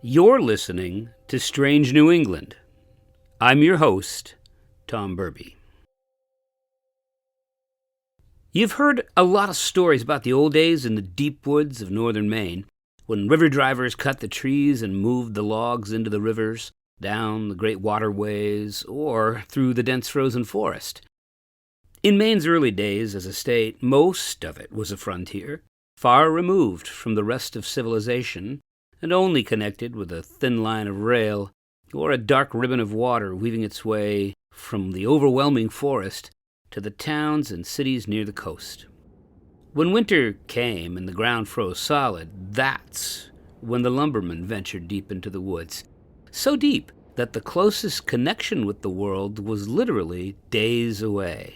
You're listening to Strange New England. I'm your host, Tom Burby. You've heard a lot of stories about the old days in the deep woods of northern Maine, when river drivers cut the trees and moved the logs into the rivers, down the great waterways, or through the dense frozen forest. In Maine's early days as a state, most of it was a frontier, far removed from the rest of civilization, and only connected with a thin line of rail or a dark ribbon of water weaving its way from the overwhelming forest to the towns and cities near the coast. When winter came and the ground froze solid, that's when the lumbermen ventured deep into the woods, so deep that the closest connection with the world was literally days away.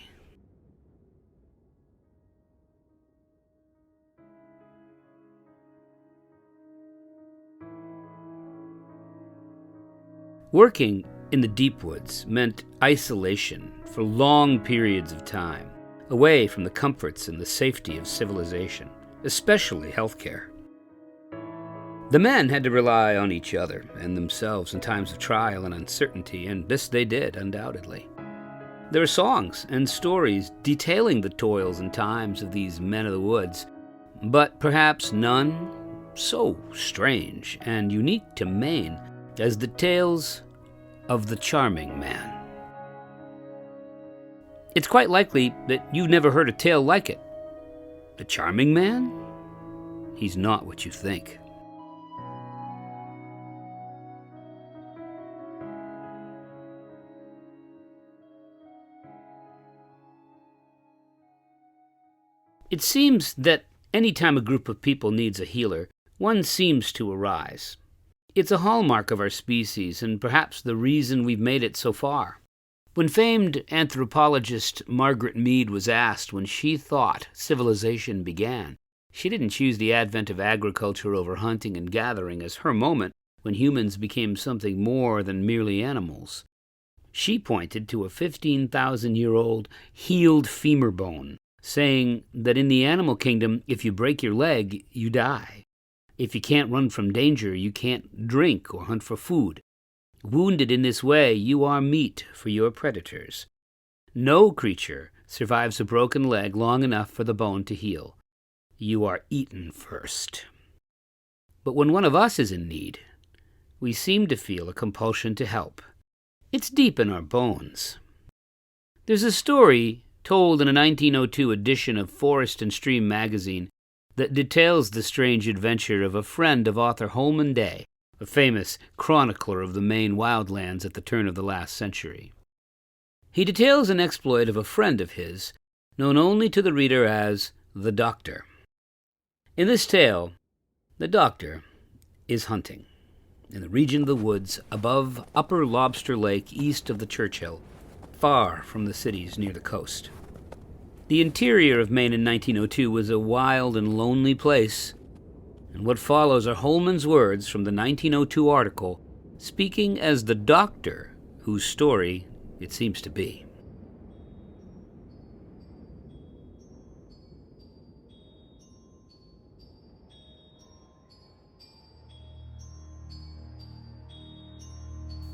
Working in the deep woods meant isolation for long periods of time, away from the comforts and the safety of civilization, especially healthcare. The men had to rely on each other and themselves in times of trial and uncertainty, and this they did, undoubtedly. There are songs and stories detailing the toils and times of these men of the woods, but perhaps none so strange and unique to Maine as the tales of the charming man. It's quite likely that you've never heard a tale like it. The charming man? He's not what you think. It seems that any time a group of people needs a healer, one seems to arise. It's a hallmark of our species, and perhaps the reason we've made it so far. When famed anthropologist Margaret Mead was asked when she thought civilization began, she didn't choose the advent of agriculture over hunting and gathering as her moment when humans became something more than merely animals. She pointed to a 15,000-year-old healed femur bone, saying that in the animal kingdom, if you break your leg, you die. If you can't run from danger, you can't drink or hunt for food. Wounded in this way, you are meat for your predators. No creature survives a broken leg long enough for the bone to heal. You are eaten first. But when one of us is in need, we seem to feel a compulsion to help. It's deep in our bones. There's a story told in a 1902 edition of Forest and Stream magazine that details the strange adventure of a friend of author Holman Day, a famous chronicler of the Maine wildlands at the turn of the last century. He details an exploit of a friend of his, known only to the reader as the Doctor. In this tale, the Doctor is hunting in the region of the woods above Upper Lobster Lake east of the Churchill, far from the cities near the coast. The interior of Maine in 1902 was a wild and lonely place, and what follows are Holman's words from the 1902 article, speaking as the doctor whose story it seems to be.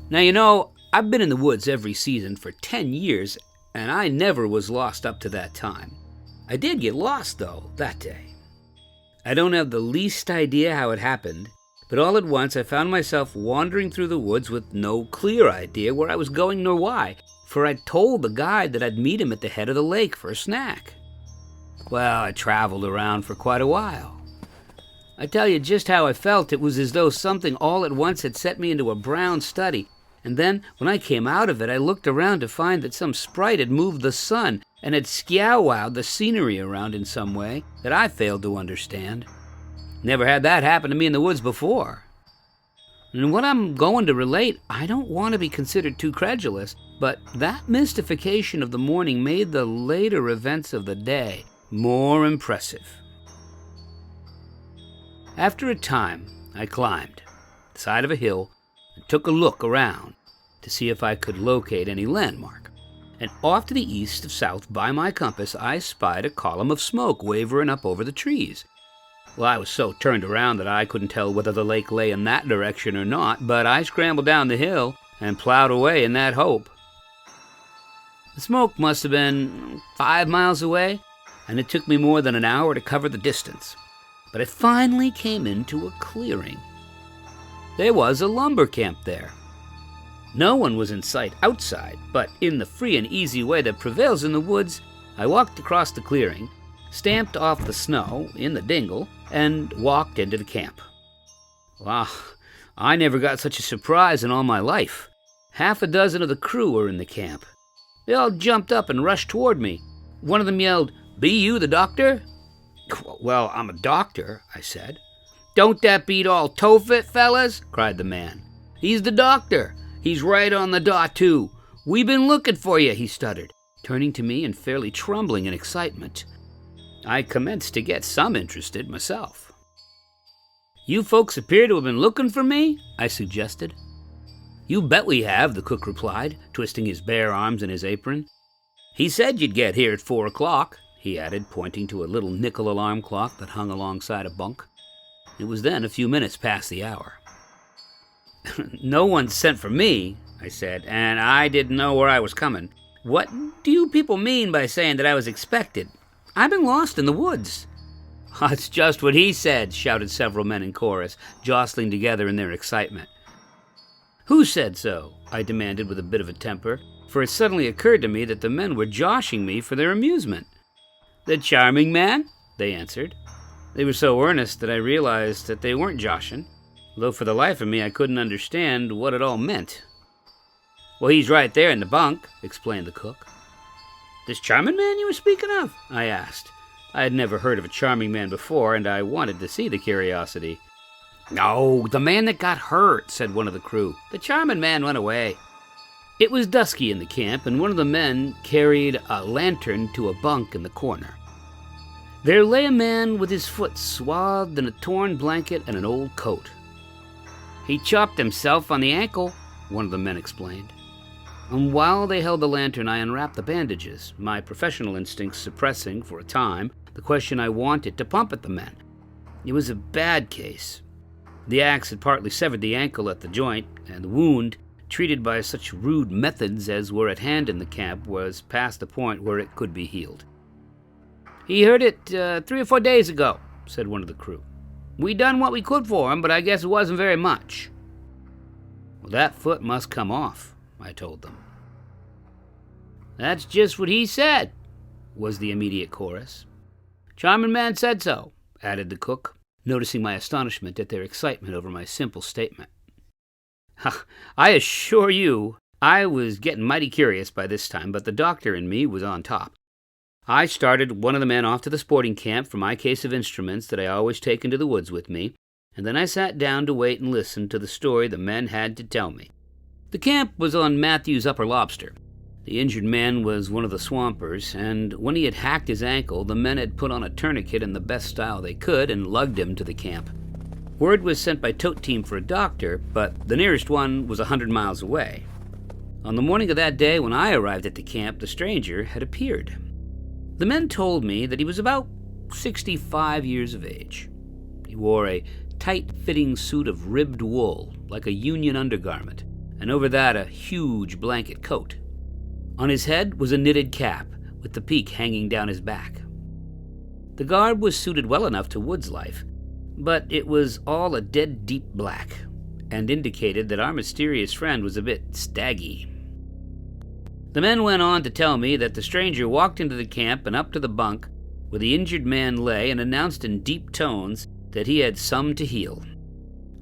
Now, I've been in the woods every season for 10 years, and I never was lost up to that time. I did get lost, though, that day. I don't have the least idea how it happened, but all at once I found myself wandering through the woods with no clear idea where I was going nor why, for I'd told the guide that I'd meet him at the head of the lake for a snack. Well, I traveled around for quite a while. I tell you just how I felt. It was as though something all at once had set me into a brown study. And then, when I came out of it, I looked around to find that some sprite had moved the sun and had skowwowed the scenery around in some way that I failed to understand. Never had that happen to me in the woods before. And what I'm going to relate, I don't want to be considered too credulous, but that mystification of the morning made the later events of the day more impressive. After a time, I climbed the side of a hill and took a look around to see if I could locate any landmark. And off to the east of south by my compass, I spied a column of smoke wavering up over the trees. Well, I was so turned around that I couldn't tell whether the lake lay in that direction or not, but I scrambled down the hill and plowed away in that hope. The smoke must have been 5 miles away, and it took me more than an hour to cover the distance. But I finally came into a clearing. There was a lumber camp there. No one was in sight outside, but in the free and easy way that prevails in the woods, I walked across the clearing, stamped off the snow in the dingle, and walked into the camp. Wow, I never got such a surprise in all my life. Half a dozen of the crew were in the camp. They all jumped up and rushed toward me. One of them yelled, "Be you the doctor?" "Well, I'm a doctor," I said. "Don't that beat all Tophet, fellas?" cried the man. "He's the doctor. He's right on the dot, too. We been looking for you," he stuttered, turning to me and fairly trembling in excitement. I commenced to get some interested myself. "You folks appear to have been looking for me?" I suggested. "You bet we have," the cook replied, twisting his bare arms in his apron. "He said you'd get here at 4 o'clock, he added, pointing to a little nickel alarm clock that hung alongside a bunk. It was then a few minutes past the hour. "No one sent for me," I said, "and I didn't know where I was coming. What do you people mean by saying that I was expected? I've been lost in the woods." "That's just what he said," shouted several men in chorus, jostling together in their excitement. "Who said so?" I demanded with a bit of a temper, for it suddenly occurred to me that the men were joshing me for their amusement. "The charming man," they answered. They were so earnest that I realized that they weren't joshing, though for the life of me I couldn't understand what it all meant. "Well, he's right there in the bunk," explained the cook. "This charming man you were speaking of?" I asked. I had never heard of a charming man before, and I wanted to see the curiosity. "No, the man that got hurt," said one of the crew. "The charming man went away." It was dusky in the camp, and one of the men carried a lantern to a bunk in the corner. There lay a man with his foot swathed in a torn blanket and an old coat. "He chopped himself on the ankle," one of the men explained. And while they held the lantern, I unwrapped the bandages, my professional instincts suppressing, for a time, the question I wanted to pump at the men. It was a bad case. The axe had partly severed the ankle at the joint, and the wound, treated by such rude methods as were at hand in the camp, was past the point where it could be healed. "He hurt it 3 or 4 days ago," said one of the crew. "We done what we could for him, but I guess it wasn't very much." "Well, that foot must come off," I told them. "That's just what he said," was the immediate chorus. "Charming man said so," added the cook, noticing my astonishment at their excitement over my simple statement. I assure you, I was getting mighty curious by this time, but the doctor in me was on top. I started one of the men off to the sporting camp for my case of instruments that I always take into the woods with me, and then I sat down to wait and listen to the story the men had to tell me. The camp was on Matthew's Upper Lobster. The injured man was one of the swampers, and when he had hacked his ankle, the men had put on a tourniquet in the best style they could and lugged him to the camp. Word was sent by tote team for a doctor, but the nearest one was 100 miles away. On the morning of that day, when I arrived at the camp, the stranger had appeared. The men told me that he was about 65 years of age. He wore a tight-fitting suit of ribbed wool, like a Union undergarment, and over that a huge blanket coat. On his head was a knitted cap, with the peak hanging down his back. The garb was suited well enough to woods life, but it was all a dead deep black, and indicated that our mysterious friend was a bit staggy. The men went on to tell me that the stranger walked into the camp and up to the bunk where the injured man lay and announced in deep tones that he had some to heal.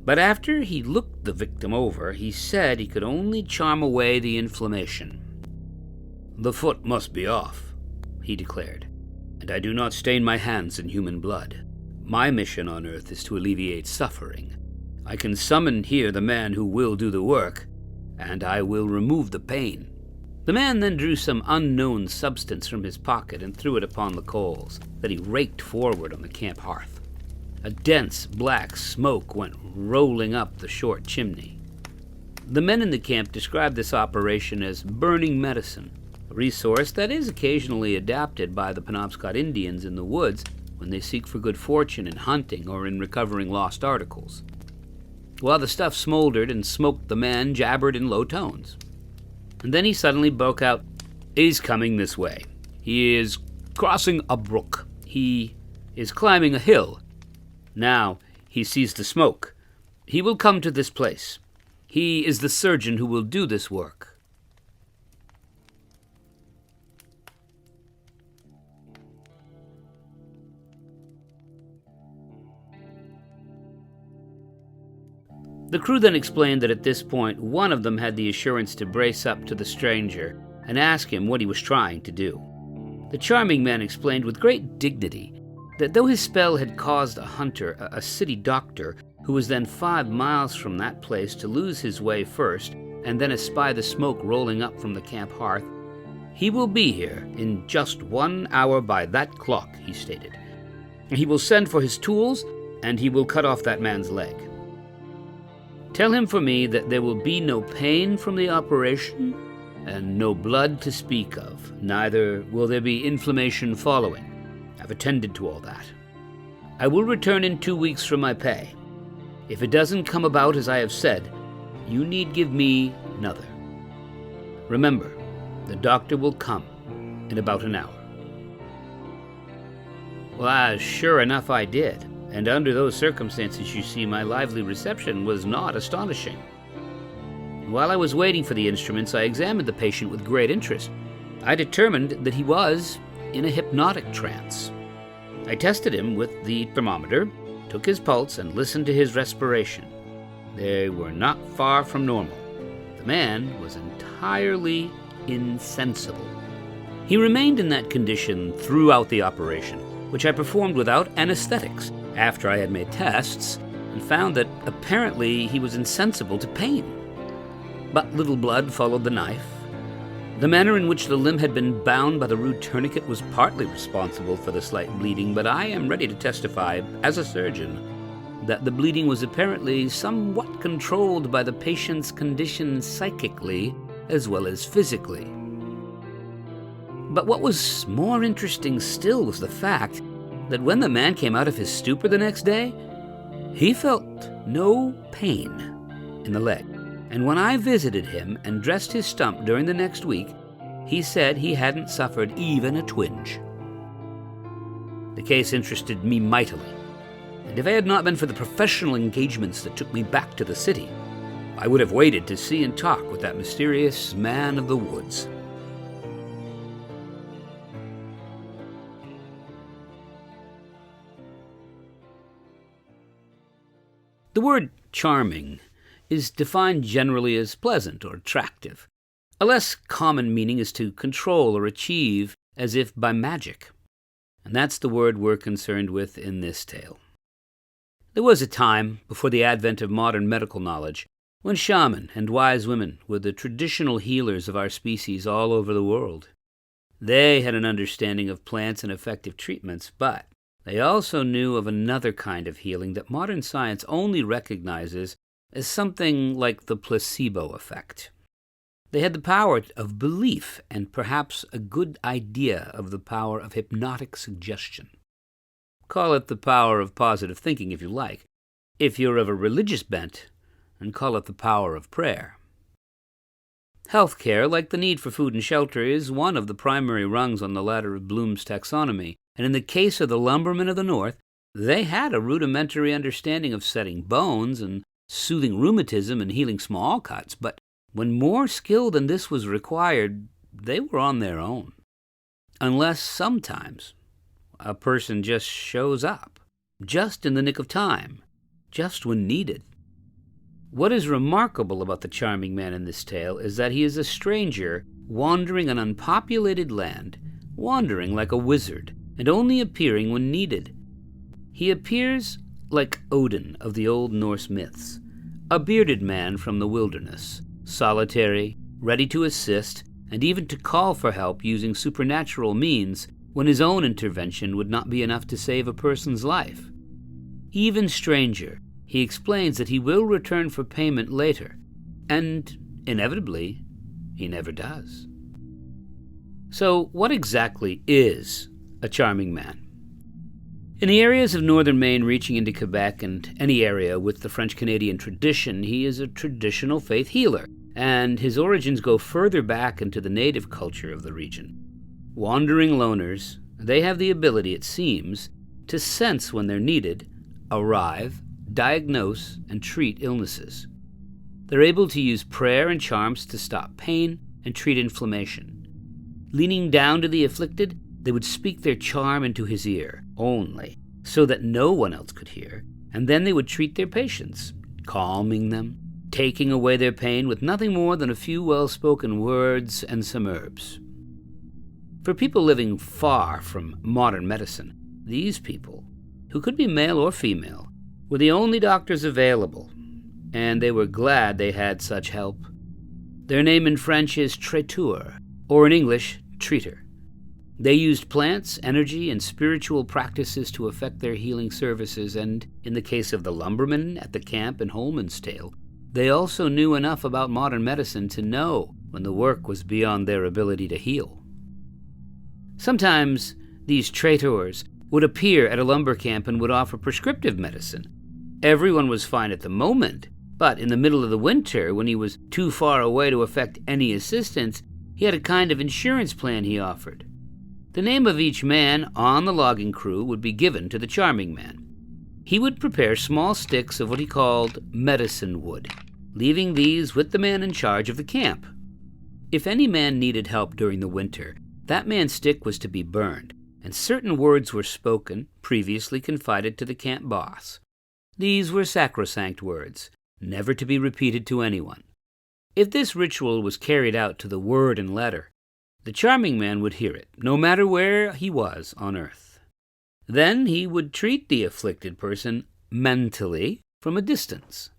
But after he looked the victim over, he said he could only charm away the inflammation. "The foot must be off," he declared, "and I do not stain my hands in human blood. My mission on earth is to alleviate suffering. I can summon here the man who will do the work, and I will remove the pain." The man then drew some unknown substance from his pocket and threw it upon the coals that he raked forward on the camp hearth. A dense black smoke went rolling up the short chimney. The men in the camp described this operation as burning medicine, a resource that is occasionally adapted by the Penobscot Indians in the woods when they seek for good fortune in hunting or in recovering lost articles. While the stuff smoldered and smoked, the man jabbered in low tones. And then he suddenly broke out, "He's coming this way. He is crossing a brook. He is climbing a hill. Now he sees the smoke. He will come to this place. He is the surgeon who will do this work." The crew then explained that at this point, one of them had the assurance to brace up to the stranger and ask him what he was trying to do. The charming man explained with great dignity that though his spell had caused a hunter, a city doctor, who was then 5 miles from that place, to lose his way first and then espy the smoke rolling up from the camp hearth, he will be here in just 1 hour by that clock, he stated. He will send for his tools and he will cut off that man's leg. Tell him for me that there will be no pain from the operation and no blood to speak of. Neither will there be inflammation following. I've attended to all that. I will return in 2 weeks for my pay. If it doesn't come about as I have said, you need give me another. Remember, the doctor will come in about an hour. Well, sure enough I did. And under those circumstances, you see, my lively reception was not astonishing. While I was waiting for the instruments, I examined the patient with great interest. I determined that he was in a hypnotic trance. I tested him with the thermometer, took his pulse, and listened to his respiration. They were not far from normal. The man was entirely insensible. He remained in that condition throughout the operation, which I performed without anesthetics, after I had made tests and found that apparently he was insensible to pain. But little blood followed the knife. The manner in which the limb had been bound by the rude tourniquet was partly responsible for the slight bleeding, but I am ready to testify, as a surgeon, that the bleeding was apparently somewhat controlled by the patient's condition psychically as well as physically. But what was more interesting still was the fact that when the man came out of his stupor the next day, he felt no pain in the leg. And when I visited him and dressed his stump during the next week, he said he hadn't suffered even a twinge. The case interested me mightily, and if it had not been for the professional engagements that took me back to the city, I would have waited to see and talk with that mysterious man of the woods. The word charming is defined generally as pleasant or attractive. A less common meaning is to control or achieve as if by magic. And that's the word we're concerned with in this tale. There was a time, before the advent of modern medical knowledge, when shaman and wise women were the traditional healers of our species all over the world. They had an understanding of plants and effective treatments, but they also knew of another kind of healing that modern science only recognizes as something like the placebo effect. They had the power of belief and perhaps a good idea of the power of hypnotic suggestion. Call it the power of positive thinking if you like, if you're of a religious bent, and call it the power of prayer. Healthcare, like the need for food and shelter, is one of the primary rungs on the ladder of Bloom's taxonomy, and in the case of the lumbermen of the North, they had a rudimentary understanding of setting bones and soothing rheumatism and healing small cuts, but when more skill than this was required, they were on their own. Unless sometimes a person just shows up, just in the nick of time, just when needed. What is remarkable about the charming man in this tale is that he is a stranger wandering an unpopulated land, wandering like a wizard, and only appearing when needed. He appears like Odin of the old Norse myths, a bearded man from the wilderness, solitary, ready to assist, and even to call for help using supernatural means when his own intervention would not be enough to save a person's life. Even stranger, he explains that he will return for payment later, and inevitably, he never does. So what exactly is a charming man? In the areas of northern Maine reaching into Quebec and any area with the French-Canadian tradition, he is a traditional faith healer, and his origins go further back into the native culture of the region. Wandering loners, they have the ability, it seems, to sense when they're needed, arrive, diagnose, and treat illnesses. They're able to use prayer and charms to stop pain and treat inflammation. Leaning down to the afflicted, they would speak their charm into his ear only, so that no one else could hear, and then they would treat their patients, calming them, taking away their pain with nothing more than a few well-spoken words and some herbs. For people living far from modern medicine, these people, who could be male or female, were the only doctors available, and they were glad they had such help. Their name in French is traiteur, or in English, treater. They used plants, energy, and spiritual practices to effect their healing services, and in the case of the lumbermen at the camp in Holmansdale, they also knew enough about modern medicine to know when the work was beyond their ability to heal. Sometimes these traiteurs would appear at a lumber camp and would offer prescriptive medicine. Everyone was fine at the moment, but in the middle of the winter, when he was too far away to effect any assistance, he had a kind of insurance plan he offered. The name of each man on the logging crew would be given to the charming man. He would prepare small sticks of what he called medicine wood, leaving these with the man in charge of the camp. If any man needed help during the winter, that man's stick was to be burned, and certain words were spoken, previously confided to the camp boss. These were sacrosanct words, never to be repeated to anyone. If this ritual was carried out to the word and letter, the charming man would hear it, no matter where he was on earth. Then he would treat the afflicted person mentally from a distance.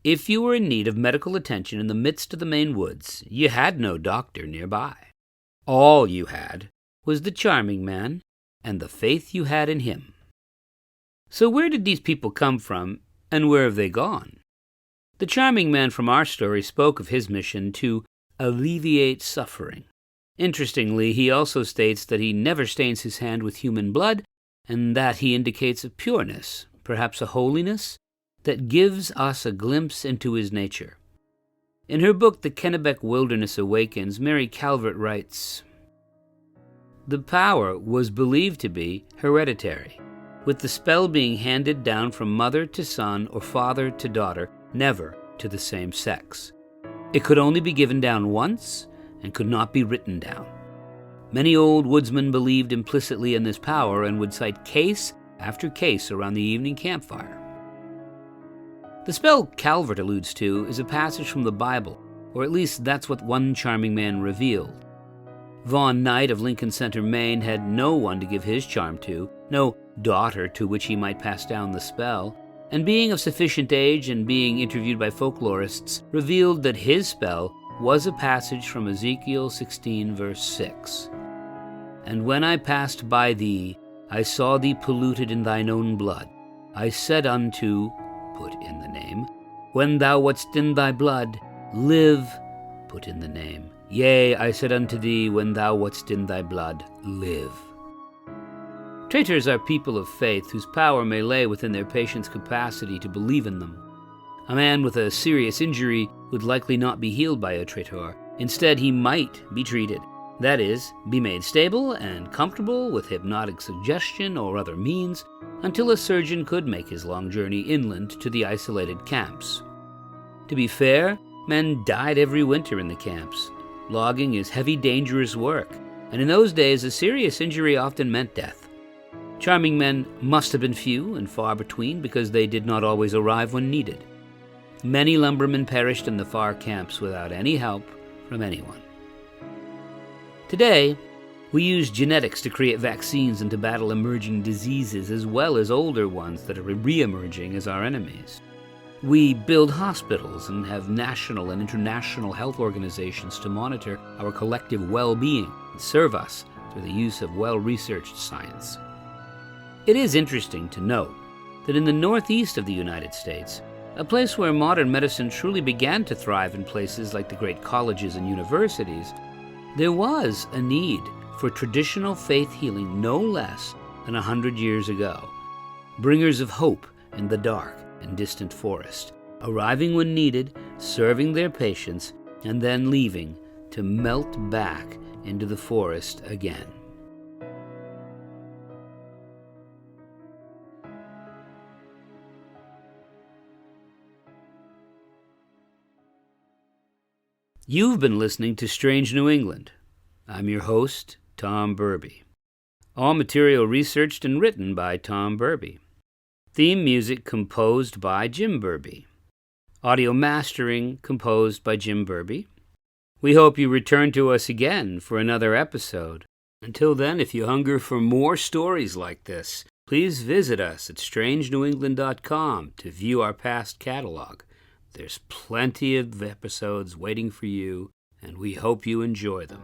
If you were in need of medical attention in the midst of the Maine woods, you had no doctor nearby. All you had was the charming man and the faith you had in him. So where did these people come from, and where have they gone? The charming man from our story spoke of his mission to alleviate suffering. Interestingly, he also states that he never stains his hand with human blood, and that he indicates a pureness, perhaps a holiness, that gives us a glimpse into his nature. In her book, The Kennebec Wilderness Awakens, Mary Calvert writes, "The power was believed to be hereditary, with the spell being handed down from mother to son or father to daughter, never to the same sex. It could only be given down once and could not be written down. Many old woodsmen believed implicitly in this power and would cite case after case around the evening campfire." The spell Calvert alludes to is a passage from the Bible, or at least that's what one charming man revealed. Vaughn Knight of Lincoln Center, Maine, had no one to give his charm to, no daughter to which he might pass down the spell, and being of sufficient age and being interviewed by folklorists, revealed that his spell was a passage from Ezekiel 16, verse 6. "And when I passed by thee, I saw thee polluted in thine own blood. I said unto," put in the name, "when thou wast in thy blood, live," put in the name. "Yea, I said unto thee, when thou wast in thy blood, live." Traitors are people of faith whose power may lay within their patient's capacity to believe in them. A man with a serious injury would likely not be healed by a traitor. Instead, he might be treated. That is, be made stable and comfortable with hypnotic suggestion or other means until a surgeon could make his long journey inland to the isolated camps. To be fair, men died every winter in the camps. Logging is heavy, dangerous work, and in those days a serious injury often meant death. Charming men must have been few and far between because they did not always arrive when needed. Many lumbermen perished in the far camps without any help from anyone. Today, we use genetics to create vaccines and to battle emerging diseases as well as older ones that are re-emerging as our enemies. We build hospitals and have national and international health organizations to monitor our collective well-being and serve us through the use of well-researched science. It is interesting to note that in the northeast of the United States, a place where modern medicine truly began to thrive in places like the great colleges and universities, there was a need for traditional faith healing no less than 100 years ago, bringers of hope in the dark and distant forest, arriving when needed, serving their patients, and then leaving to melt back into the forest again. You've been listening to Strange New England. I'm your host, Tom Burby. All material researched and written by Tom Burby. Theme music composed by Jim Burby. Audio mastering composed by Jim Burby. We hope you return to us again for another episode. Until then, if you hunger for more stories like this, please visit us at strangenewengland.com to view our past catalog. There's plenty of episodes waiting for you, and we hope you enjoy them.